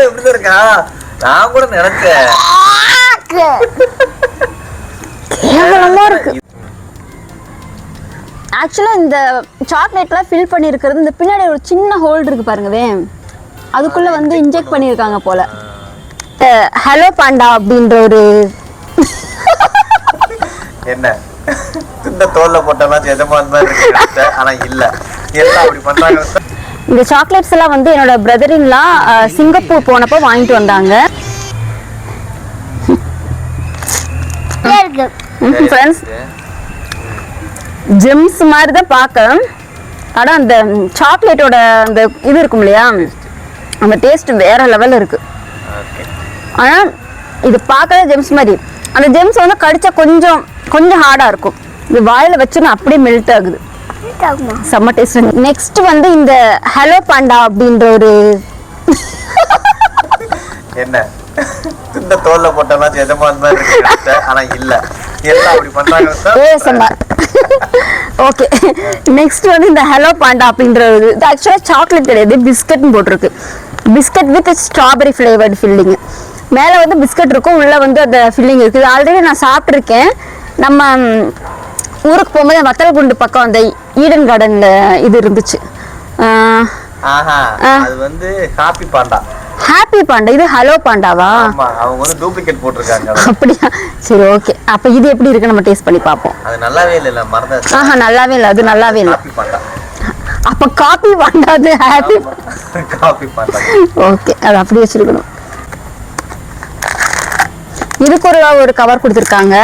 எப்படி இருக்கா? நான் கூட நினைச்சேன் கேவலமா இருக்கு. ஆக்சுவலா இந்த சாக்லேட்லாம் ஃபில் பண்ணியிருக்கிறது இந்த பின்னாடி ஒரு சின்ன ஹோல்டு இருக்கு பாருங்கவே, அதுக்குள்ள வந்து இன்ஜெக்ட் பண்ணியிருக்காங்க போல. ஹலோ பாண்டா அப்படின்ற ஒரு என்ன இந்த தோல்ல போட்டலாம் எதமான மாதிரி இருக்கு. ஆனா இல்ல, எல்லாம் அப்படி பண்றாங்க. இந்த சாக்லேட்ஸ் எல்லாம் வந்து என்னோட பிரதரின்லாம் சிங்கப்பூர் போனப்போ வாங்கிட்டு வந்தாங்க. ஃப்ரெண்ட்ஸ், ஜெம்ஸ் மாதிரி தான் பார்க்க, ஆனால் அந்த சாக்லேட்டோட அந்த இது இருக்கும் இல்லையா, அந்த டேஸ்ட் வேற லெவலில் இருக்கு. ஆனால் இது பார்க்கவே ஜெம்ஸ் மாதிரி. அந்த ஜெம்ஸ் வந்து கடிச்சா கொஞ்சம் கொஞ்சம் ஹார்டாக இருக்கும். இது வாயில் வச்சுன்னா அப்படியே மெல்ட் ஆகுது. செம்ம டேஸ்ட். நெக்ஸ்ட் வந்து இந்த ஹலோ பாண்டா அப்படின்ற ஒரு என்ன இந்த தோல்ல போட்டலாம் எதமான மாதிரி இருக்கு. ஆனா இல்ல, எல்லாம் அப்படி பண்றாங்க. ஓகே, நெக்ஸ்ட் வந்து இந்த ஹலோ பாண்டா அப்படின்றது இது ஆக்சுவலாக சாக்லேட் கிடையாது, பிஸ்கட்னு போட்டிருக்கு. Biscuit with strawberry flavoured filling. மேலே வந்து பிஸ்கட் இருக்கும், உள்ளே வந்து அந்த ஃபில்லிங் இருக்குது. ஆல்ரெடி நான் சாப்பிட்ருக்கேன். நம்ம ஊருக்கு போகும்போது வத்தல் குண்டு பக்கம் அந்த ஈடன் கார்டன்ல இது இருந்துச்சு. அது வந்து ஹாப்பி பாண்டா. ஹாப்பி பாண்டா. இது ஹலோ பாண்டாவா? ஆமா, அவங்க வந்து டூப்ளிகேட் போட்டுருக்காங்க. அப்படியா? சரி, ஓகே. அப்ப இது எப்படி இருக்கு நம்ம டேஸ்ட் பண்ணி பார்ப்போம். அது நல்லாவே இல்ல, மறந்தாச்சு. நல்லாவே இல்ல, அது நல்லாவே இல்ல. ஹாப்பி பாண்டா. அப்ப காபி பாண்டா, அது ஹாப்பி காபி பாண்டா. ஓகே, அது அப்படியே வச்சிருக்கணும். இதுக்கு ஒரு கவர் கொடுத்துருக்காங்க.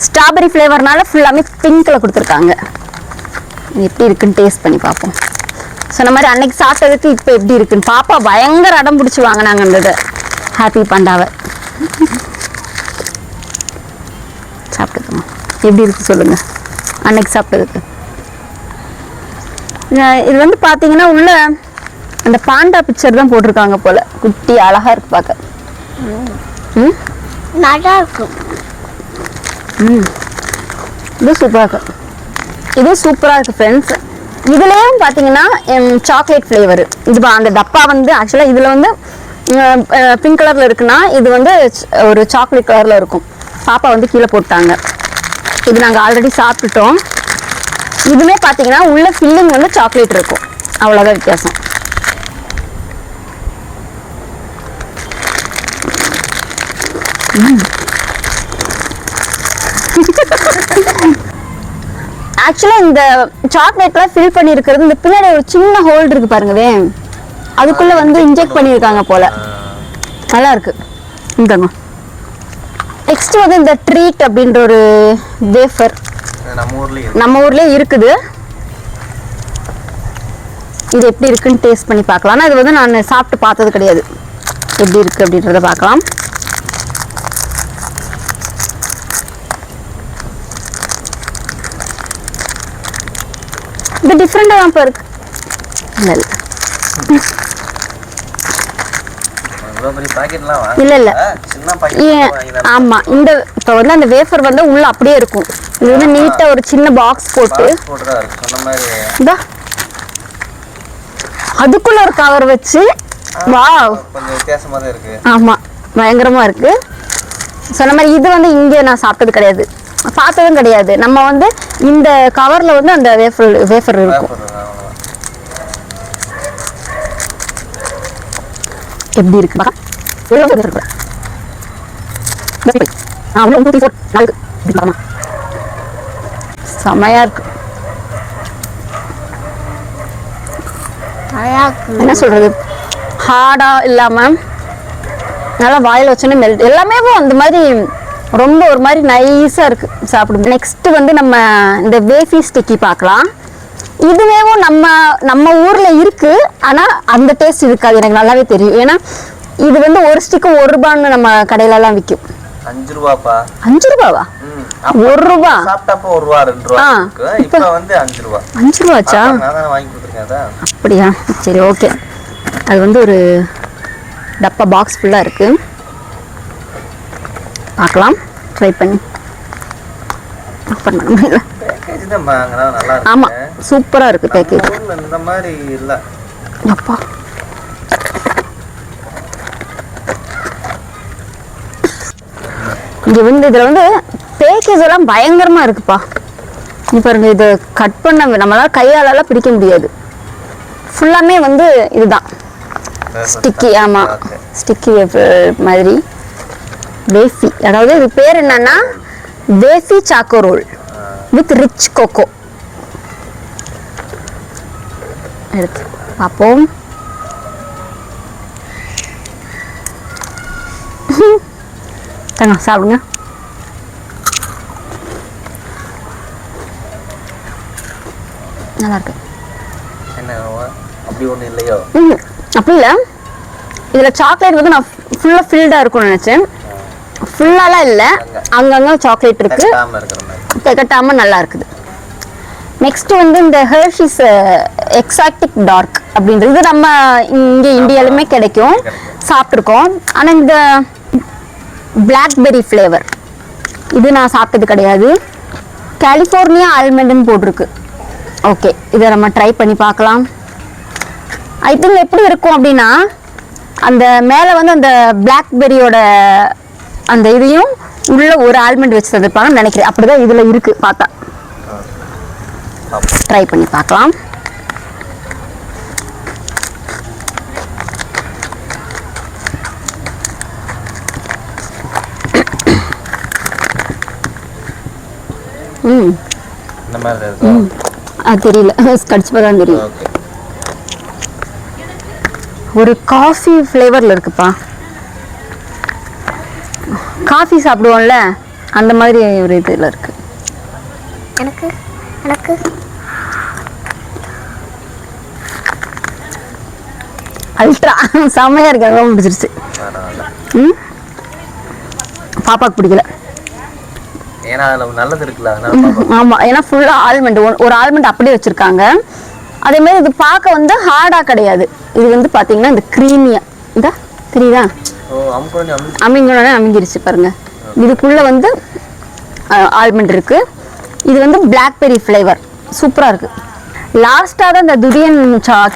ஸ்ட்ராபெரி ஃப்ளேவர்னால ஃபுல்லாமே பிங்க்ல கொடுத்துருக்காங்க. எப்படி இருக்குன்னு டேஸ்ட் பண்ணி பார்ப்போம். சொன்ன மாதிரி அன்னைக்கு சாப்பிட்டதுக்கு இப்போ எப்படி இருக்குன்னு பாப்பா பயங்கர அடம் பிடிச்சி வாங்கினாங்க அந்த ஹாப்பி பாண்டாவை. சாப்பிட்டுக்கோமா, எப்படி இருக்கு சொல்லுங்க அன்னைக்கு சாப்பிட்டதுக்கு. இது வந்து பார்த்தீங்கன்னா உள்ள அந்த பாண்டா பிக்சர் தான் போட்டிருக்காங்க போல. குட்டி அழகா இருக்கு பார்க்க. நல்லா இருக்கும். இது சூப்பராக இருக்கு. இது சூப்பராக இருக்கு ஃப்ரெண்ட்ஸ். இதுலேயும் பார்த்தீங்கன்னா சாக்லேட் ஃப்ளேவர். இது அந்த டப்பா வந்து ஆக்சுவலாக இதில் வந்து பிங்க் கலரில் இருக்குன்னா இது வந்து ஒரு சாக்லேட் கலரில் இருக்கும். பாப்பா வந்து கீழே போட்டாங்க. இது நாங்கள் ஆல்ரெடி சாப்பிட்டுட்டோம். இதுவுமே பார்த்தீங்கன்னா உள்ள ஃபில்லிங் வந்து சாக்லேட் இருக்கும், அவ்வளோதான் வித்தியாசம். ஆக்சுவலா இந்த சாக்லேட்லாம் ஃபில் பண்ணியிருக்கிறது இந்த பின்னாடி ஒரு சின்ன ஹோல்டு இருக்கு பாருங்கவே, அதுக்குள்ள வந்து இன்ஜெக்ட் பண்ணியிருக்காங்க போல. நல்லா இருக்கு. இந்தாங்க. நெக்ஸ்ட் வந்து இந்த ட்ரீட் அப்படின்ற ஒரு வேஃபர் நம்ம ஊர்லயே இருக்குது. இது எப்படி இருக்குன்னு டேஸ்ட் பண்ணி பார்க்கலாம். ஆனால் இது வந்து நான் சாப்பிட்டு பார்த்தது கிடையாது. எப்படி இருக்கு அப்படின்றத பார்க்கலாம். இது டிஃப்ரெண்டா தான் இருக்கு. இல்ல இல்ல, ஆமா. இந்த இப்ப வந்து அந்த வேஃபர் வந்து உள்ள அப்படியே இருக்கும். இது வந்து நீட்டா ஒரு சின்ன பாக்ஸ் போட்டு அதுக்குள்ள ஒரு கவர் வச்சு, வாவ், கொஞ்சம் வித்தியாசமா தான் இருக்கு. ஆமா, பயங்கரமா இருக்கு. சொன்ன மாதிரி இது வந்து இங்க நான் சாப்பிட்டது கிடையாது, பார்த்ததும் கிடையாது. நம்ம வந்து இந்த கவர்ல வந்து அந்த வேஃபர் இருக்கும். எப்படி இருக்கு செமையா இருக்கு. என்ன சொல்றது, ஹார்டா இல்லாம நல்லா வாயில் வச்சோன்னே மெல்ட். எல்லாமே அந்த மாதிரி ரொம்ப ஒரு மாதிரி நைஸா இருக்கு சாப்பிடும். நெக்ஸ்ட் வந்து நம்ம இந்த வேஃபி ஸ்டிக்கி பார்க்கலாம். இதுவே நம்ம ஊர்ல இருக்கு, ஆனா அந்த டேஸ்ட் இருக்காது, எனக்கு நல்லாவே தெரியும். ஏன்னா இது வந்து ஒரு ஸ்டிக்கு 1 ரூபான்னு நம்ம கடையில எல்லாம் விற்கும். 5 ரூபாப்பா. 5 ரூபாவா? 1 ரூபா சாப்பிட்டப்ப 1 ரூபா 2 ரூபா. இப்போ வந்து 5 ரூபா. 5 ரூபாச்சா? நான் தான் வாங்கி கொடுத்துருக்கேன். அப்படியா? சரி, ஓகே. அது வந்து ஒரு டப்பா பாக்ஸ் ஃபுல்லா இருக்கு. பார்க்கலாம், ட்ரை பண்ணி. ஓபன் பண்ண முடியல. பேக்கேஜ் தான் வாங்குறா, நல்லா இருக்கு. ஆமா, சூப்பரா இருக்கு பேக்கேஜ். இந்த மாதிரி இல்ல. அப்பா, இங்க வந்து இதுல வந்து பேக்கேஜ் எல்லாம் பயங்கரமா இருக்குப்பா. நீ பாருங்க, இது கட் பண்ண நம்மளால கையாலலாம் பிடிக்க முடியாது. ஃபுல்லாமே வந்து இதுதான் ஸ்டிக்கி. ஆமா, ஸ்டிக்கி மாதிரி வேஃபி. அதாவது இது பேர் என்னன்னா Wafy choco roll with rich cocoa. எடுத்து பார்ப்போம். தாங்க சாப்பிடுங்க. நல்லா இருக்கு. என்ன அப்படி ஒண்ணு இல்லையோ? அப்படி இல்லை, இதில் சாக்லேட் வந்து நான் ஃபுல்லாக ஃபில்டாக இருக்கும்னு நினச்சேன். ஃபுல்லாலாம் இல்லை, அங்கங்கே சாக்லேட் இருக்கு, திகட்டாமல் நல்லா இருக்குது. நெக்ஸ்ட் வந்து இந்த ஹெர்ஷீஸ் எக்ஸாக்டிக் டார்க் அப்படின்றது இது நம்ம இங்கே இந்தியாலுமே கிடைக்கும், சாப்பிட்ருக்கோம். ஆனால் இந்த பிளாக்பெர்ரி ஃப்ளேவர் இது நான் சாப்பிட்டது கிடையாது. கலிஃபோர்னியா ஆல்மண்டுன்னு போட்டிருக்கு. ஓகே, இதை நம்ம ட்ரை பண்ணி பார்க்கலாம். ஐ திங்க் எப்படி இருக்கும் அப்படின்னா, அந்த மேலே வந்து அந்த பிளாக்பெர்ரியோட அந்த இதையும் உள்ள ஒரு ஆல்மண்ட் வச்சு தந்துருப்பாங்கன்னு நினைக்கிறேன். அப்படிதான் இதில் இருக்குது பார்த்தா. ட்ரை பண்ணி பார்க்கலாம். தெரியல, கடிச்சு தான் தெரியும். ஒரு காஃபி ஃப்ளேவர்ல இருக்குப்பா. காஃபி சாப்பிடுவோம்ல அந்த மாதிரி ஒரு இதுல இருக்கு. எனக்கு எனக்கு அல்ட்ரா செம்மையா இருக்கு, ரொம்ப பிடிச்சிருச்சு. பாப்பாக்கு பிடிக்கல. ஏன்னா அதுல நல்லது இருக்குல்ல. ஆமா, ஏன்னா ஃபுல்லா ஆல்மண்ட், ஒரு ஆல்மண்ட் அப்படியே வச்சிருக்காங்க. அதே மாதிரி இது பார்க்க வந்து ஹார்டா கிடையாது. இது வந்து பாத்தீங்கன்னா இந்த கிரீமியா, இந்த தெரியுதா? அமைஞ்சிருச்சு பாருங்க. இதுக்குள்ள வந்து ஆல்மண்ட் இருக்கு. இது வந்து பிளாக்பெர்ரி ஃப்ளேவர், சூப்பரா இருக்கு. லாஸ்டா தான் இந்த துரியன்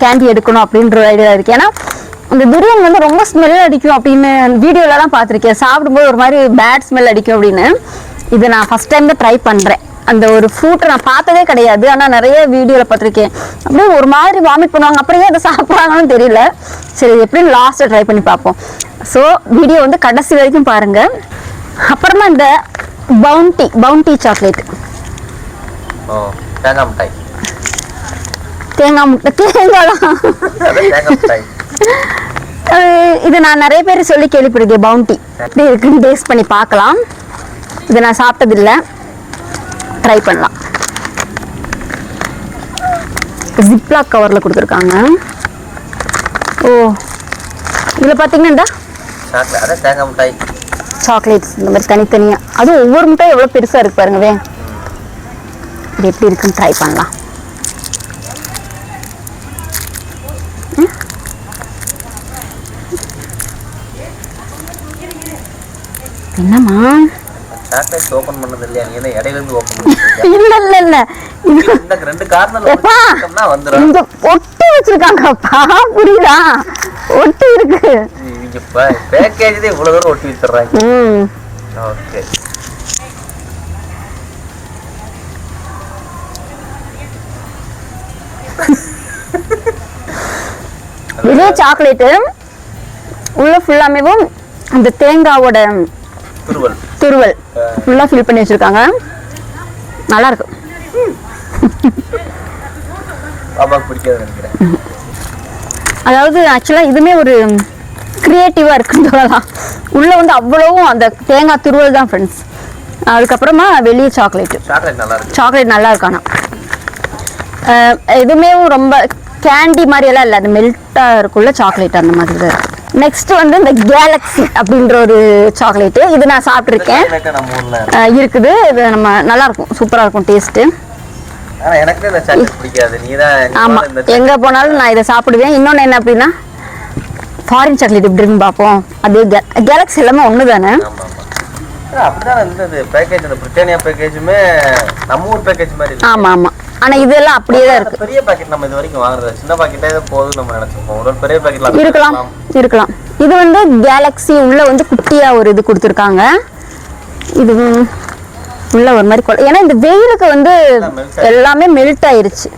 கேண்டி எடுக்கணும் அப்படின்ற ஐடியா இருக்கு. ஏன்னா அந்த துரியன் வந்து ரொம்ப ஸ்மெல் அடிக்கும் அப்படின்னு வீடியோலலாம் பார்த்துருக்கேன். சாப்பிடும்போது ஒரு மாதிரி பேட் ஸ்மெல் அடிக்கும் அப்படின்னு. இது நான் ஃபர்ஸ்ட் டைம் தான் ட்ரை பண்ணுறேன். அந்த ஒரு ஃப்ரூட்டை நான் பார்த்ததே கிடையாது, ஆனால் நிறைய வீடியோவில் பார்த்துருக்கேன். அப்படியே ஒரு மாதிரி வாமிட் பண்ணுவாங்க, அப்படியே அதை சாப்பிட்றாங்கன்னு தெரியல. சரி, எப்படின்னு லாஸ்ட்டாக ட்ரை பண்ணி பார்ப்போம். ஸோ வீடியோ வந்து கடைசி வரைக்கும் பாருங்கள். அப்புறமா இந்த பவுண்டி சாக்லேட், தேங்காய் முட்டை, தேங்காய் இது நான் நிறைய பேர் சொல்லி கேள்விப்பட்டிருக்கேன். பவுண்டி எப்படி இருக்குன்னு டேஸ்ட் பண்ணி பார்க்கலாம். இது நான் சாப்பிட்டதில்லை, ட்ரை பண்ணலாம். ஜிப்லாக் கவரில் கொடுத்துருக்காங்க. ஓ, இதில் பார்த்தீங்கன்னா சாக்லேட்ஸ் இந்த மாதிரி தனித்தனியாக, அதுவும் ஒவ்வொரு முட்டையும் எவ்வளோ பெருசாக இருக்கு பாருங்கவே. இது எப்படி இருக்குன்னு ட்ரை பண்ணலாம். என்னம்மா சாக்லேட் ஓபன் பண்ணது இல்லையா? நீ என்ன இடையில இருந்து ஓபன் பண்ணிருக்கீங்க? இல்ல இந்த ரெண்டு கார்னர்ல வச்சோம்னா வந்துரும். இங்க ஒட்டி வச்சிருக்காங்கப்பா, புரியுதா? ஒட்டி இருக்கு. இங்க பேக்கேஜ்ல இவ்வளவு தூரம் ஒட்டி வச்சிருக்காங்க. ஓகே, இதே சாக்லேட் உள்ள ஃபுல்லாமேவும் அந்த தேங்காவோட துருவல் ஃபுல்லா ஃபில் பண்ணி வச்சிருக்காங்க. நல்லா இருக்கு. பாப்பாக்கு பிடிக்காது நினைக்கிறேன். அதாவது ஆக்சுவலா இதுமே ஒரு கிரியேட்டிவா இருக்குன்னு சொல்லலாம். உள்ள வந்து அவ்வளவும் அந்த தேங்காய் துருவல் தான் ஃப்ரெண்ட்ஸ். அதுக்கப்புறமா வெளியே சாக்லேட் நல்லா இருக்கு. ஆனால் எதுவுமே ரொம்ப கேண்டி மாதிரி எல்லாம் இல்லை, அது மெல்ட்டா இருக்குள்ள சாக்லேட் அந்த மாதிரி தான் இருக்கு. நெக்ஸ்ட் வந்து இந்த கேலக்ஸி அப்படின்ற ஒரு சாக்லேட், இது நான் சாப்பிட்ருக்கேன், இருக்குது. இது நம்ம நல்லா இருக்கும், சூப்பரா இருக்கும் டேஸ்ட். ஆமா, எங்க போனாலும் நான் இதை சாப்பிடுவேன். இன்னொன்னு என்ன அப்படின்னா, ஃபாரின் சாக்லேட் எப்படி இருக்குன்னு பார்ப்போம். அது கேலக்ஸி எல்லாமே ஒன்று தானே? ஆமா ஆமா, ஆனா இதெல்லாம் அப்படியே தான் இருக்கு. பெரிய பாக்கெட் நம்ம இது வரைக்கும் வாங்குறது சின்ன பாக்கெட்டே போதும் நம்ம நினைச்சிருப்போம். ஒரு பெரிய பாக்கெட்ல இருக்கலாம். இது வந்து கேலக்ஸி உள்ள வந்து குட்டியா ஒரு இது கொடுத்துருக்காங்க. இது உள்ள ஒரு மாதிரி ஏன்னா இந்த வெயிலுக்கு வந்து எல்லாமே மெல்ட் ஆயிருச்சு.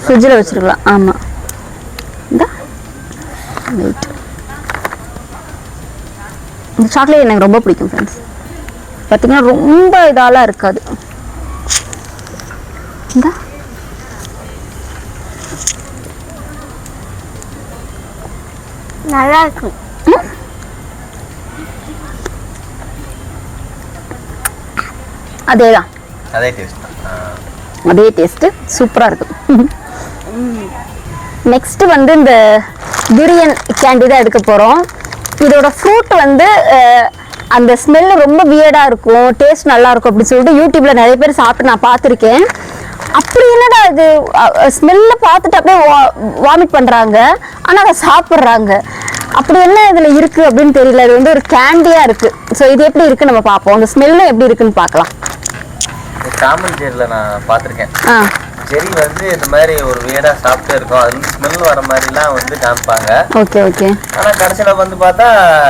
ஃப்ரிட்ஜில் வச்சிருக்கலாம். ஆமாம், இந்த சாக்லேட் எனக்கு ரொம்ப பிடிக்கும் ஃப்ரெண்ட்ஸ். பார்த்தீங்கன்னா ரொம்ப இதாலாம் இருக்காது. இந்த நல்லா இருக்கும். அதேதான், அதே டேஸ்ட் சூப்பராக இருக்கும். நெக்ஸ்ட் வந்து இந்த துரியன் கேண்டி தான் எடுக்க போகிறோம். இதோட ஃப்ரூட் வந்து அந்த ஸ்மெல் ரொம்ப வியர்டாக இருக்கும், டேஸ்ட் நல்லா இருக்கும் அப்படின்னு சொல்லிட்டு யூடியூப்ல நிறைய பேர் சாப்பிட்டு நான் பார்த்துருக்கேன். அப்படி என்னடா இது ஸ்மெல்ல பார்த்துட்டு அப்படியே வாமிட் பண்ணுறாங்க, ஆனால் அதை சாப்பிட்றாங்க. அப்படி என்ன இதில் இருக்குது அப்படின்னு தெரியல. இது வந்து ஒரு கேண்டியாக இருக்குது. ஸோ இது எப்படி இருக்குன்னு நம்ம பார்ப்போம். அந்த ஸ்மெல்லும் எப்படி இருக்குன்னு பார்க்கலாம். காமன் ஜெரியில் நான் பார்த்துருக்கேன். ஜெரி வந்து இந்த மாதிரி ஒரு வேடா சாப்பிட்டே இருக்கும், அது வந்து ஸ்மெல் வர மாதிரிலாம் வந்து காமிப்பாங்க. Okay okay. ஆனால் கடைசியில் வந்து பார்த்தா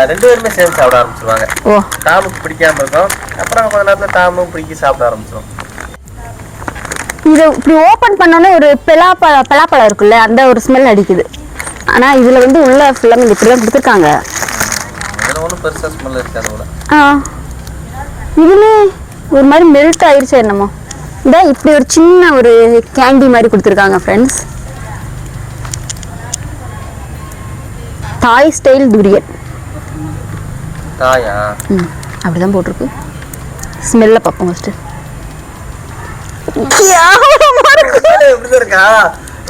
2 பேருமே சேர்ந்து சாப்பிட ஆரம்பிச்சிருவாங்க. ஓ, டாமுக்கு பிடிக்காம இருக்கும், அப்புறம் கொஞ்ச நேரத்தில் டாமும் பிடிக்கி சாப்பிட ஆரம்பிச்சிடும். இது இப்படி ஓப்பன் பண்ணோன்னே ஒரு பலாப்பழம் இருக்குல்ல, அந்த ஒரு ஸ்மெல் அடிக்குது. ஆனால் இதில் வந்து உள்ள ஃபுல்லாக இப்படி தான் கொடுத்துருக்காங்க. இதில் ஒன்றும் பெருசாக ஸ்மெல் இருக்காது போல. இதுலே ஒரு மாதிரி மெல்ட் ஆயிடுச்சு என்னமோ. இந்த இப்படி ஒரு சின்ன ஒரு கேண்டி மாதிரி கொடுத்துருக்காங்க ஃப்ரெண்ட்ஸ். தாய் ஸ்டைல் துரியன். தாயா? அப்படிதான் போட்டிருக்கு. ஸ்மெல்ல பார்ப்போம் ஃபர்ஸ்ட். இருக்கா?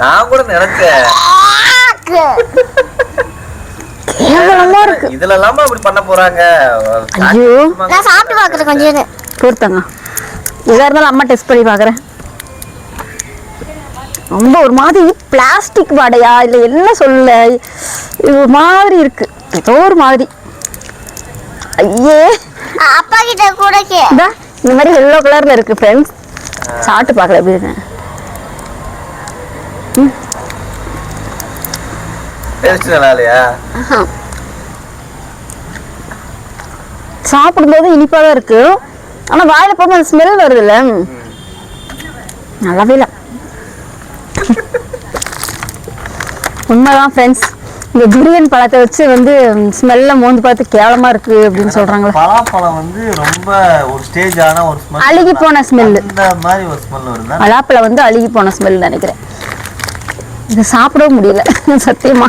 நான் கூட நினைச்சேன் கேவலமா இருக்கு. இதுல இல்லாம அப்படி பண்ண போறாங்க. ஐயோ, நான் சாப்பிட்டு பார்க்கறேன் கொஞ்சம் பொறுத்தாங்க. எதா இருந்தாலும் அம்மா டெஸ்ட் பண்ணி பார்க்குறேன். ரொம்ப ஒரு மாதிரி பிளாஸ்டிக் வாடையா இல்லை என்ன சொல்ல, இது ஒரு மாதிரி இருக்கு, ஏதோ ஒரு மாதிரி. ஐயே, அப்பா கிட்ட கூட இந்த மாதிரி எல்லோ கலர்ல இருக்கு ஃப்ரெண்ட்ஸ். சாப்பிட்டு பார்க்கல எப்படி இருக்கு. சாப்பிடும்போது இனிப்பா தான் இருக்கு, ஆனா வாயில போக அந்த ஸ்மெல் வருது இல்ல, நல்லாவே இல்லை. உண்மைதான் ஃப்ரெண்ட்ஸ், இந்த துரியன் பழத்தை வச்சு வந்து ஸ்மெல்ல மோந்து பார்த்து கேவலமா இருக்கு அப்படின்னு சொல்றாங்க. பலாப்பழம் வந்து ரொம்ப ஒரு ஸ்டேஜ் ஆன ஒரு ஸ்மெல், அழுகி போன ஸ்மெல், இந்த மாதிரி ஒரு ஸ்மெல் வருது. பலாப்பழம் வந்து அழுகி போன ஸ்மெல் நினைக்கிறேன். இதை சாப்பிடவும் முடியல சத்தியமா,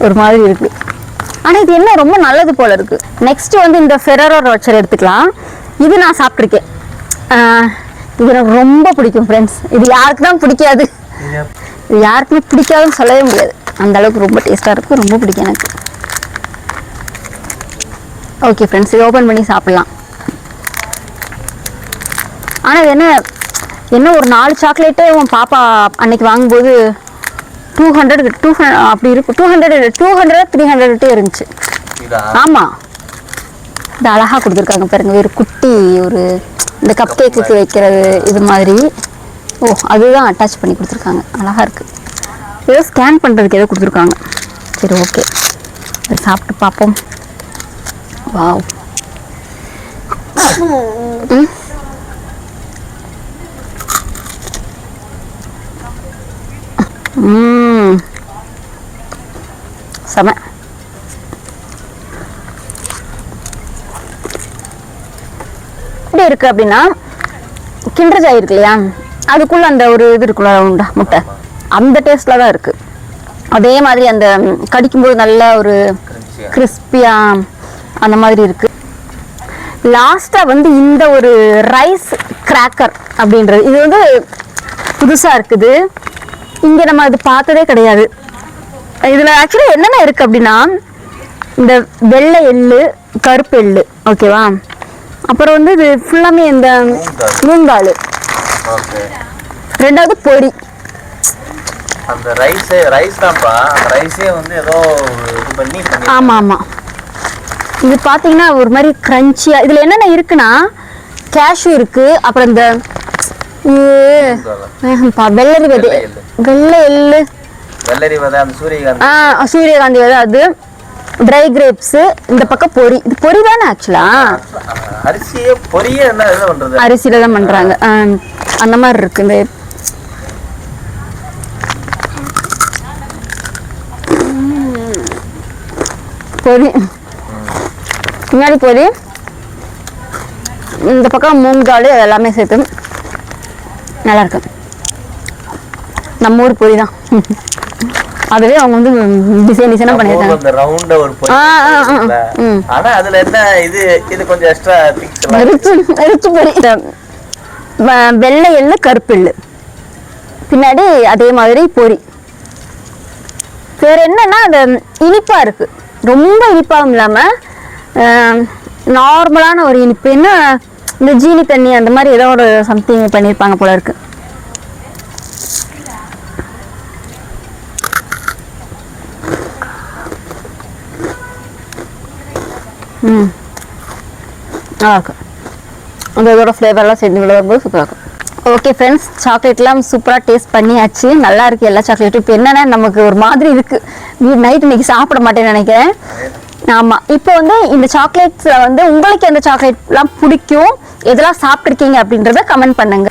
ஒரு மாதிரி இருக்கு. ஆனா இது என்ன ரொம்ப நல்லது போல இருக்கு. நெக்ஸ்ட் வந்து இந்த ஃபெரரோ ரோச்சர் எடுத்துக்கலாம். இது நான் சாப்பிட்ருக்கேன், இது எனக்கு ரொம்ப பிடிக்கும் ஃப்ரெண்ட்ஸ். இது யாருக்கு தான் பிடிக்காது, இது யாருக்குமே பிடிக்காதுன்னு சொல்லவே முடியாது, அந்த அளவுக்கு ரொம்ப டேஸ்ட்டாக இருக்கும், ரொம்ப பிடிக்கும் எனக்கு. ஓகே ஃப்ரெண்ட்ஸ், இது ஓப்பன் பண்ணி சாப்பிட்லாம். ஆனால் இது என்ன ஒரு 4 சாக்லேட்டே உன் பாப்பா அன்னைக்கு வாங்கும்போது 200 அப்படி இருக்கும். 200 300 இருந்துச்சு. ஆமாம், இது அழகாக கொடுத்துருக்காங்க பாருங்க, ஒரு குட்டி ஒரு இந்த கப் கேக்குக்கு வைக்கிறது இது மாதிரி. ஓ, அதுதான் அட்டாச் பண்ணி கொடுத்துருக்காங்க, அழகாக இருக்குது. ஏதோ ஸ்கேன் பண்ணுறதுக்கு ஏதோ கொடுத்துருக்காங்க. சரி ஓகே, இதை சாப்பிட்டு பார்ப்போம். வாவ், செம. எப்படி இருக்கு அப்படின்னா, கிண்டர் ஜாய் இருக்கு இல்லையா, அதுக்குள்ள அந்த ஒரு இது இருக்குல்ல உண்டா முட்டை, அந்த டேஸ்ட்ல தான் இருக்கு. அதே மாதிரி அந்த கடிக்கும்போது நல்ல ஒரு கிறிஸ்பியா அந்த மாதிரி இருக்கு. லாஸ்டா வந்து இந்த ஒரு ரைஸ் கிராக்கர் அப்படின்றது, இது வந்து புதுசா இருக்குது, இங்க நம்ம அது பார்த்ததே கிடையாது. இதுல ஆக்சுவலி என்னென்ன இருக்கு அப்படின்னா, இந்த வெள்ளை எள்ளு, கருப்பு எள்ளு, ஓகேவா, அப்புறம் வந்து இது ஃபுல்லாமே இந்த மூங்கால், ரெண்டாவது பொரி. அந்த ரைஸ் தான்ப்பா, அந்த ரைஸே வந்து ஏதோ இது பண்ணி ஆமா ஆமா. இது பாத்தீங்கன்னா ஒரு மாதிரி கிரன்ச்சியா, இதுல என்னென்ன இருக்குன்னா கேஷ்யூ இருக்கு, அப்புறம் இந்த வெள்ளரி விதை, வெள்ளை எள்ளு, வெள்ளரி விதை, அந்த சூரியகாந்தி, சூரியகாந்தி விதை, அது ட்ரை கிரேப்ஸ், இந்த பக்கம் பொரி. இது பொரி தானே ஆக்சுவலா? அரிசியே பொரியே என்ன பண்றது? அரிசியில தான் பண்றாங்க. அந்த மாதிரி இருக்கு இந்த பொரி. முன்னாடி பொரி, இந்த பக்கம் மூங் தால், எல்லாமே சேர்த்து நல்லா இருக்கு. நம்ம ஊர் பொரி தான். அதுவே அவங்க வந்து டிசைன் டிசைனா பண்ணிருக்காங்க. அந்த ரவுண்ட ஒரு பொரி. ஆனா அதுல என்ன இது கொஞ்சம் எக்ஸ்ட்ரா திங்ஸ் ரிச் பொரி. வெள்ளை எள்ளு, கருப்பு எள்ளு, பின்னாடி அதே மாதிரி பொரி. வேற என்னன்னா அந்த இனிப்பா இருக்கு, ரொம்ப இனிப்பாவும் இல்லாம நார்மலான ஒரு இனிப்பு. என்ன இந்த ஜீனி தண்ணி அந்த மாதிரி ஏதோ ஒரு சம்திங் பண்ணியிருப்பாங்க போல இருக்கு. நல்லா இருக்கும். அந்த இதோட ஃப்ளேவர்லாம் சேர்ந்து வரும்போது சூப்பராக இருக்கும். ஓகே ஃப்ரெண்ட்ஸ், சாக்லேட்லாம் சூப்பராக டேஸ்ட் பண்ணியாச்சு. நல்லா இருக்குது எல்லா சாக்லேட்டும். இப்போ என்னென்னா நமக்கு ஒரு மாதிரி இருக்குது, நைட் இன்னைக்கு சாப்பிட மாட்டேன்னு நினைக்கிறேன். ஆமாம், இப்போ வந்து இந்த சாக்லேட்ஸில் வந்து உங்களுக்கு எந்த சாக்லேட்லாம் பிடிக்கும், எதெல்லாம் சாப்பிட்ருக்கீங்க அப்படின்றத கமெண்ட் பண்ணுங்க.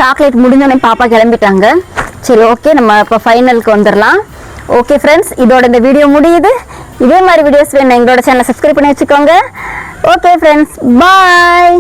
சாக்லேட் முடிஞ்சோடனே பாப்பா கிளம்பிட்டாங்க. சரி, ஓகே, நம்ம இப்போ ஃபைனலுக்கு வந்துடலாம். ஓகே ஃப்ரெண்ட்ஸ், இதோட இந்த வீடியோ முடியுது. இதே மாதிரி வீடியோஸ் வேணும் எங்களோட சேனலை சப்ஸ்கிரைப் பண்ணி வச்சுக்கோங்க. ஓகே ஃப்ரெண்ட்ஸ், பாய்.